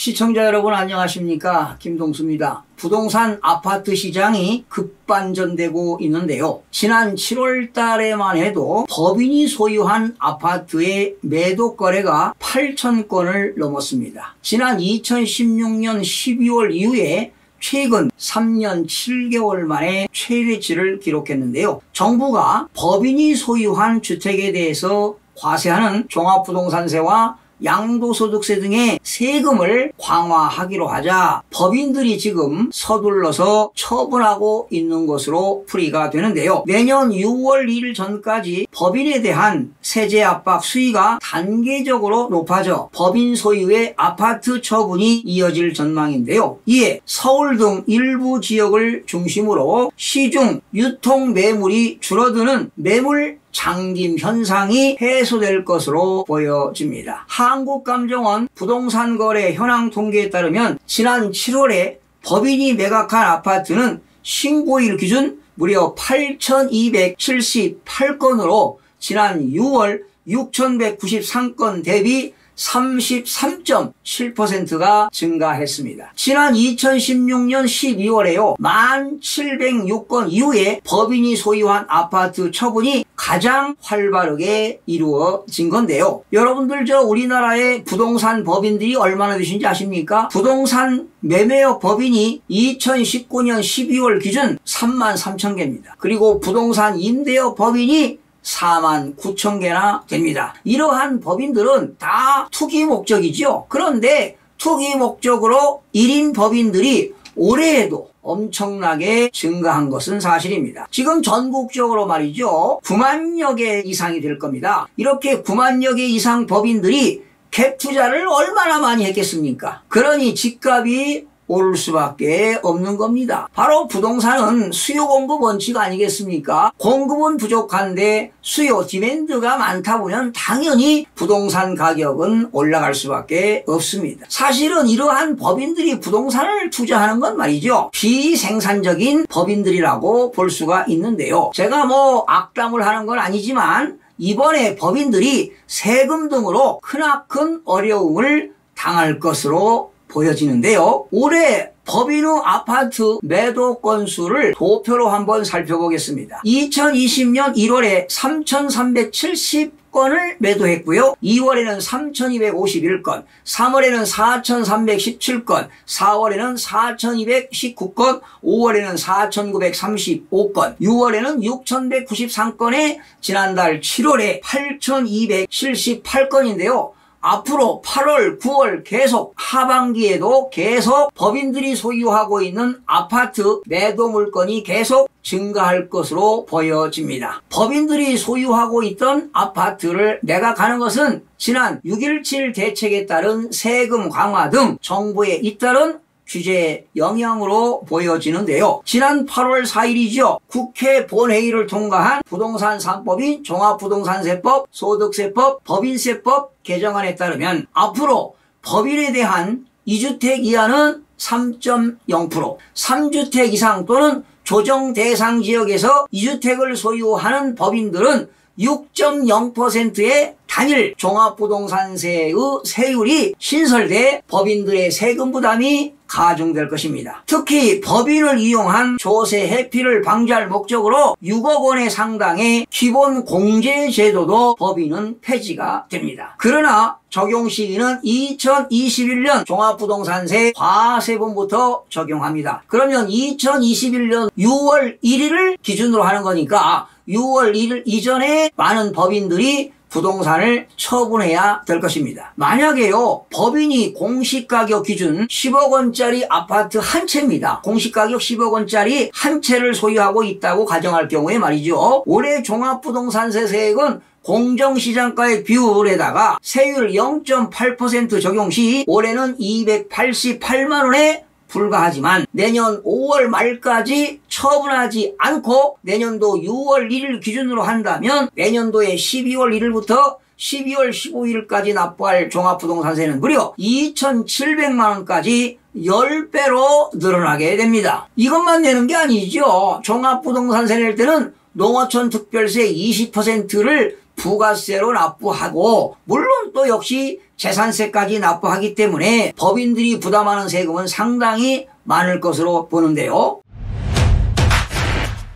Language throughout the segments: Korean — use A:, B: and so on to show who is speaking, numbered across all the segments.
A: 시청자 여러분 안녕하십니까, 김동수입니다. 부동산 아파트 시장이 급반전되고 있는데요. 지난 7월 달에만 해도 법인이 소유한 아파트의 매도 거래가 8,000건을 넘었습니다. 지난 2016년 12월 이후에 최근 3년 7개월 만에 최대치를 기록했는데요. 정부가 법인이 소유한 주택에 대해서 과세하는 종합부동산세와 양도소득세 등의 세금을 강화하기로 하자 법인들이 지금 서둘러서 처분하고 있는 것으로 풀이가 되는데요. 내년 6월 1일 전까지 법인에 대한 세제 압박 수위가 단계적으로 높아져 법인 소유의 아파트 처분이 이어질 전망인데요. 이에 서울 등 일부 지역을 중심으로 시중 유통 매물이 줄어드는 매물 잠김 현상이 해소될 것으로 보여집니다. 한국감정원 부동산거래 현황 통계에 따르면 지난 7월에 법인이 매각한 아파트는 신고일 기준 무려 8,278건으로 지난 6월 6,193건 대비 33.7%가 증가했습니다. 지난 2016년 12월에요. 1,706건 이후에 법인이 소유한 아파트 처분이 가장 활발하게 이루어진 건데요. 여러분들 우리나라의 부동산 법인들이 얼마나 되신지 아십니까? 부동산 매매업 법인이 2019년 12월 기준 33,000개입니다. 그리고 부동산 임대업 법인이 49,000개나 됩니다. 이러한 법인들은 다 투기 목적이죠. 그런데 투기 목적으로 1인 법인들이 올해에도 엄청나게 증가한 것은 사실입니다. 지금 전국적으로 말이죠. 9만여 개 이상이 될 겁니다. 이렇게 9만여 개 이상 법인들이 갭 투자를 얼마나 많이 했겠습니까? 그러니 집값이 오를 수밖에 없는 겁니다. 바로 부동산은 수요 공급 원칙 아니겠습니까? 공급은 부족한데 수요 디맨드가 많다 보면 당연히 부동산 가격은 올라갈 수밖에 없습니다. 사실은 이러한 법인들이 부동산을 투자하는 건 말이죠. 비생산적인 법인들이라고 볼 수가 있는데요. 제가 악담을 하는 건 아니지만 이번에 법인들이 세금 등으로 크나큰 어려움을 당할 것으로 보여지는데요. 올해 법인의 아파트 매도 건수를 도표로 한번 살펴보겠습니다. 2020년 1월에 3,370건을 매도했고요. 2월에는 3,251건, 3월에는 4,317건, 4월에는 4,219건, 5월에는 4,935건, 6월에는 6,193건에 지난달 7월에 8,278건인데요. 앞으로 8월, 9월 계속 하반기에도 계속 법인들이 소유하고 있는 아파트 매도 물건이 계속 증가할 것으로 보여집니다. 법인들이 소유하고 있던 아파트를 매각하는 것은 지난 6.17 대책에 따른 세금 강화 등 정부에 잇따른 규제 영향으로 보여지는데요. 지난 8월 4일이죠. 국회 본회의를 통과한 부동산 3법인 종합부동산세법, 소득세법, 법인세법 개정안에 따르면 앞으로 법인에 대한 2주택 이하는 3.0%, 3주택 이상 또는 조정 대상 지역에서 2주택을 소유하는 법인들은 6.0%의 단일 종합부동산세의 세율이 신설돼 법인들의 세금 부담이 가중될 것입니다. 특히 법인을 이용한 조세 회피를 방지할 목적으로 6억 원의 상당의 기본 공제 제도도 법인은 폐지가 됩니다. 그러나 적용 시기는 2021년 종합부동산세 과세분부터 적용합니다. 그러면 2021년 6월 1일을 기준으로 하는 거니까 6월 1일 이전에 많은 법인들이 부동산을 처분해야 될 것입니다. 만약에요, 법인이 공시가격 기준 10억 원짜리 아파트 한 채입니다. 공시가격 10억 원짜리 한 채를 소유하고 있다고 가정할 경우에 말이죠. 올해 종합부동산세 세액은 공정시장가의 비율에다가 세율 0.8% 적용 시 올해는 288만 원에 불과하지만 내년 5월 말까지 처분하지 않고 내년도 6월 1일 기준으로 한다면 내년도에 12월 1일부터 12월 15일까지 납부할 종합부동산세는 무려 2,700만 원까지 10배로 늘어나게 됩니다. 이것만 내는 게 아니죠. 종합부동산세 낼 때는 농어촌 특별세 20%를 부가세로 납부하고 물론 또 역시 재산세까지 납부하기 때문에 법인들이 부담하는 세금은 상당히 많을 것으로 보는데요.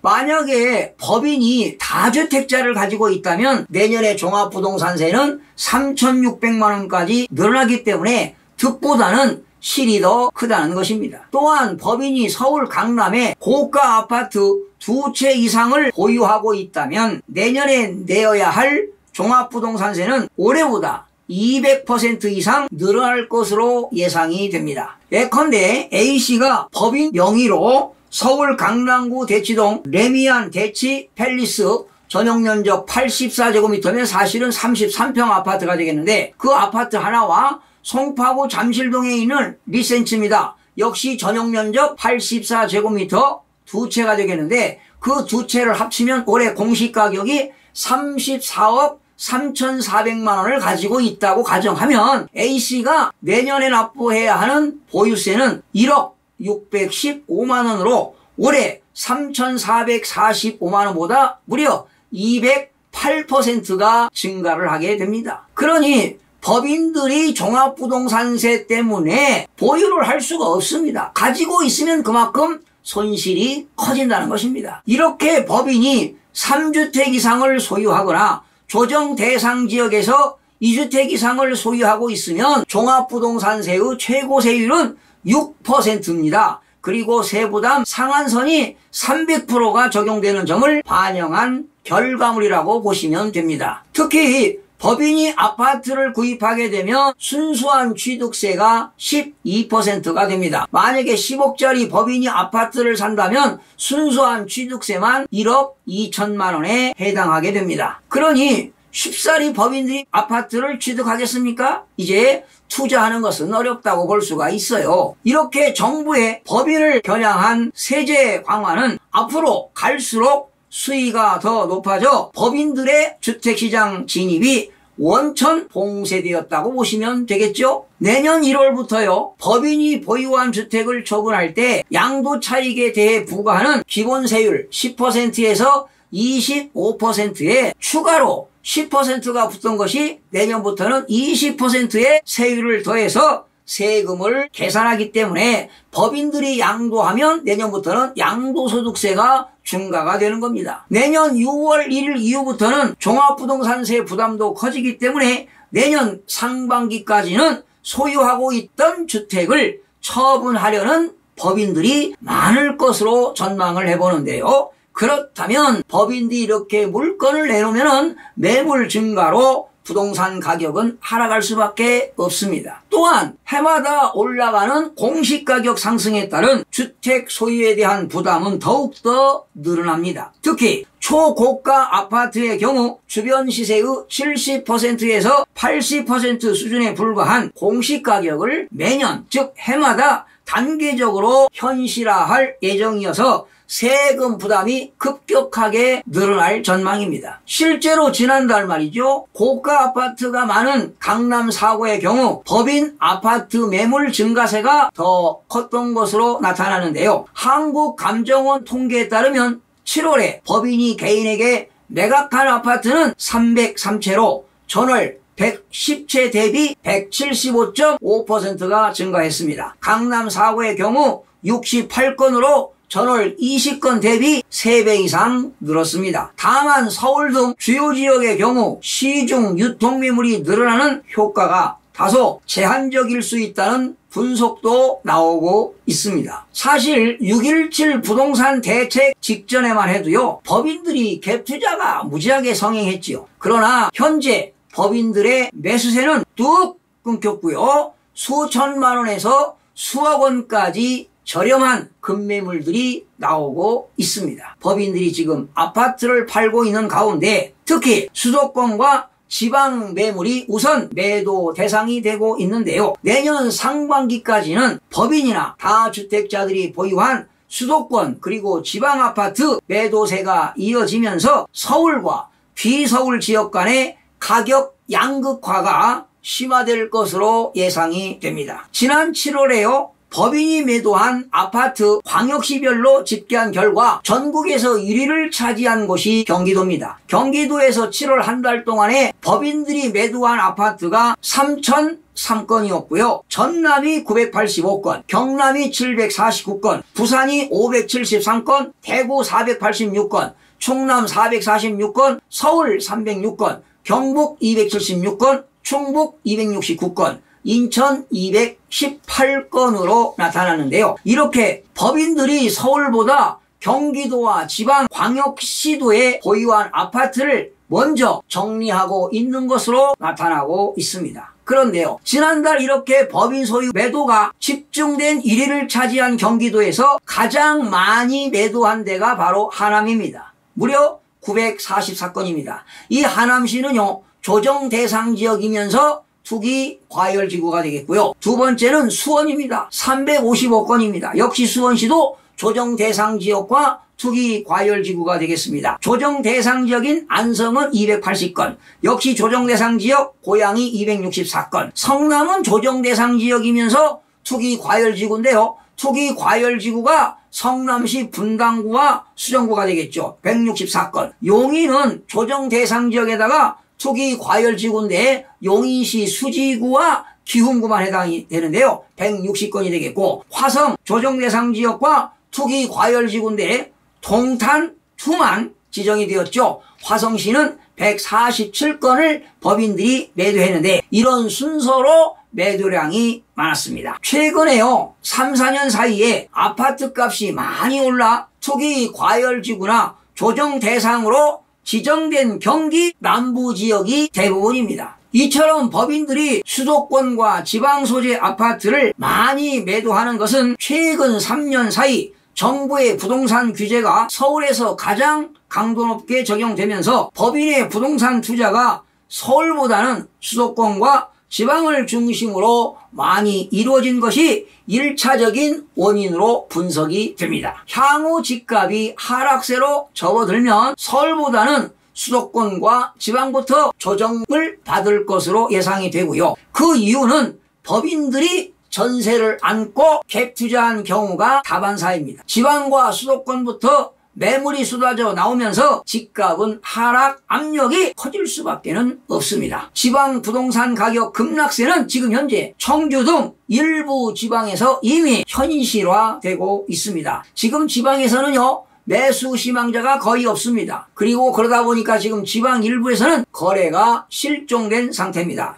A: 만약에 법인이 다주택자를 가지고 있다면 내년에 종합부동산세는 3,600만 원까지 늘어나기 때문에 득보다는 실이 더 크다는 것입니다. 또한 법인이 서울 강남에 고가 아파트 2채 이상을 보유하고 있다면 내년에 내어야 할 종합부동산세는 올해보다 200% 이상 늘어날 것으로 예상이 됩니다. 예컨대 A씨가 법인 명의로 서울 강남구 대치동 레미안 대치 팰리스 전용면적 84제곱미터면 사실은 33평 아파트가 되겠는데 그 아파트 하나와 송파구 잠실동에 있는 리센츠입니다. 역시 전용면적 84제곱미터 두 채가 되겠는데 그 두 채를 합치면 올해 공시가격이 34억 3,400만 원을 가지고 있다고 가정하면 A씨가 내년에 납부해야 하는 보유세는 1억 615만 원으로 올해 3,445만 원보다 무려 208%가 증가를 하게 됩니다. 그러니 법인들이 종합부동산세 때문에 보유를 할 수가 없습니다. 가지고 있으면 그만큼 손실이 커진다는 것입니다. 이렇게 법인이 3주택 이상을 소유하거나 조정 대상 지역에서 2주택 이상을 소유하고 있으면 종합부동산세의 최고 세율은 6%입니다. 그리고 세부담 상한선이 300%가 적용되는 점을 반영한 결과물이라고 보시면 됩니다. 특히 법인이 아파트를 구입하게 되면 순수한 취득세가 12%가 됩니다. 만약에 10억짜리 법인이 아파트를 산다면 순수한 취득세만 1억 2천만 원에 해당하게 됩니다. 그러니 쉽사리 법인들이 아파트를 취득하겠습니까? 이제 투자하는 것은 어렵다고 볼 수가 있어요. 이렇게 정부의 법인을 겨냥한 세제 강화는 앞으로 갈수록 수위가 더 높아져 법인들의 주택시장 진입이 원천 봉쇄되었다고 보시면 되겠죠? 내년 1월부터요, 법인이 보유한 주택을 처분할 때 양도 차익에 대해 부과하는 기본세율 10%에서 25%에 추가로 10%가 붙은 것이 내년부터는 20%의 세율을 더해서 세금을 계산하기 때문에 법인들이 양도하면 내년부터는 양도소득세가 중과가 되는 겁니다. 내년 6월 1일 이후부터는 종합부동산세 부담도 커지기 때문에 내년 상반기까지는 소유하고 있던 주택을 처분하려는 법인들이 많을 것으로 전망을 해보는데요. 그렇다면 법인들이 이렇게 물건을 내놓으면 매물 증가로 부동산 가격은 하락할 수밖에 없습니다. 또한 해마다 올라가는 공시가격 상승에 따른 주택 소유에 대한 부담은 더욱더 늘어납니다. 특히 초고가 아파트의 경우 주변 시세의 70%에서 80% 수준에 불과한 공시가격을 매년, 즉 해마다 단계적으로 현실화할 예정이어서 세금 부담이 급격하게 늘어날 전망입니다. 실제로 지난달 말이죠, 고가 아파트가 많은 강남 4구의 경우 법인 아파트 매물 증가세가 더 컸던 것으로 나타나는데요. 한국감정원 통계에 따르면 7월에 법인이 개인에게 매각한 아파트는 303채로 전월 110채 대비 175.5%가 증가했습니다. 강남 4구의 경우 68건으로 전월 20건 대비 3배 이상 늘었습니다. 다만 서울 등 주요 지역의 경우 시중 유통매물이 늘어나는 효과가 다소 제한적일 수 있다는 분석도 나오고 있습니다. 사실 6.17 부동산 대책 직전에만 해도요, 법인들이 갭투자가 무지하게 성행했지요. 그러나 현재 법인들의 매수세는 뚝 끊겼고요. 수천만 원에서 수억 원까지 저렴한 급매물들이 나오고 있습니다. 법인들이 지금 아파트를 팔고 있는 가운데 특히 수도권과 지방 매물이 우선 매도 대상이 되고 있는데요. 내년 상반기까지는 법인이나 다주택자들이 보유한 수도권 그리고 지방 아파트 매도세가 이어지면서 서울과 비서울 지역 간의 가격 양극화가 심화될 것으로 예상이 됩니다. 지난 7월에요, 법인이 매도한 아파트 광역시별로 집계한 결과 전국에서 1위를 차지한 곳이 경기도입니다. 경기도에서 7월 한 달 동안에 법인들이 매도한 아파트가 3,003건이었고요. 전남이 985건, 경남이 749건, 부산이 573건, 대구 486건, 충남 446건, 서울 306건, 경북 276건, 충북 269건, 인천 218건으로 나타났는데요. 이렇게 법인들이 서울보다 경기도와 지방 광역시도에 보유한 아파트를 먼저 정리하고 있는 것으로 나타나고 있습니다. 그런데요, 지난달 이렇게 법인 소유 매도가 집중된 1위를 차지한 경기도에서 가장 많이 매도한 데가 바로 하남입니다. 무려 944건입니다. 이 하남시는요, 조정 대상 지역이면서 투기 과열지구가 되겠고요. 두 번째는 수원입니다. 355건입니다. 역시 수원시도 조정 대상 지역과 투기 과열지구가 되겠습니다. 조정 대상 지역인 안성은 280건, 역시 조정 대상 지역 고양이 264건, 성남은 조정 대상 지역이면서 투기 과열지구인데요. 투기 과열지구가 성남시 분당구와 수정구가 되겠죠. 164건. 용인은 조정 대상 지역에다가 투기 과열지구인데 용인시 수지구와 기흥구만 해당이 되는데요. 160건이 되겠고, 화성 조정대상 지역과 투기 과열지구인데 동탄, 투만 지정이 되었죠. 화성시는 147건을 법인들이 매도했는데 이런 순서로 매도량이 많았습니다. 최근에요, 3, 4년 사이에 아파트 값이 많이 올라 투기 과열지구나 조정 대상으로 지정된 경기 남부 지역이 대부분입니다. 이처럼 법인들이 수도권과 지방 소재 아파트를 많이 매도하는 것은 최근 3년 사이 정부의 부동산 규제가 서울에서 가장 강도 높게 적용되면서 법인의 부동산 투자가 서울보다는 수도권과 지방을 중심으로 많이 이루어진 것이 1차적인 원인으로 분석이 됩니다. 향후 집값이 하락세로 접어들면 서울보다는 수도권과 지방부터 조정을 받을 것으로 예상이 되고요. 그 이유는 법인들이 전세를 안고 갭 투자한 경우가 다반사입니다. 지방과 수도권부터 매물이 쏟아져 나오면서 집값은 하락 압력이 커질 수밖에 없습니다. 지방 부동산 가격 급락세는 지금 현재 청주 등 일부 지방에서 이미 현실화되고 있습니다. 지금 지방에서는요, 매수 희망자가 거의 없습니다. 그리고 그러다 보니까 지금 지방 일부에서는 거래가 실종된 상태입니다.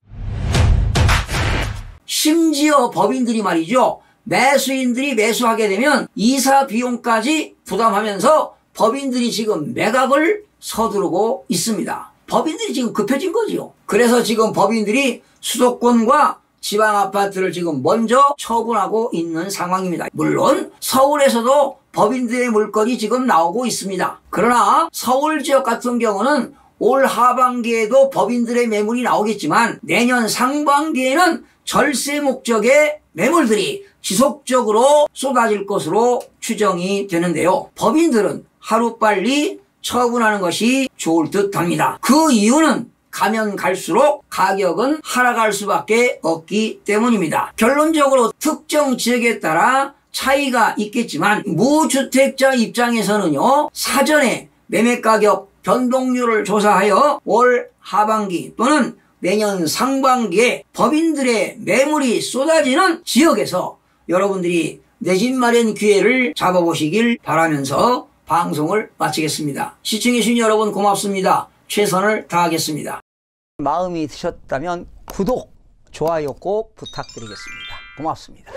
A: 심지어 법인들이 말이죠, 매수인들이 매수하게 되면 이사 비용까지 부담하면서 법인들이 지금 매각을 서두르고 있습니다. 법인들이 지금 급해진 거죠. 그래서 지금 법인들이 수도권과 지방 아파트를 지금 먼저 처분하고 있는 상황입니다. 물론 서울에서도 법인들의 물건이 지금 나오고 있습니다. 그러나 서울 지역 같은 경우는 올 하반기에도 법인들의 매물이 나오겠지만 내년 상반기에는 절세 목적의 매물들이 지속적으로 쏟아질 것으로 추정이 되는데요. 법인들은 하루빨리 처분하는 것이 좋을 듯 합니다. 그 이유는 가면 갈수록 가격은 하락할 수밖에 없기 때문입니다. 결론적으로 특정 지역에 따라 차이가 있겠지만 무주택자 입장에서는요, 사전에 매매가격 변동률을 조사하여 올 하반기 또는 내년 상반기에 법인들의 매물이 쏟아지는 지역에서 여러분들이 내 집 마련 기회를 잡아보시길 바라면서 방송을 마치겠습니다. 시청해주신 여러분 고맙습니다. 최선을 다하겠습니다. 마음이 드셨다면 구독, 좋아요 꼭 부탁드리겠습니다. 고맙습니다.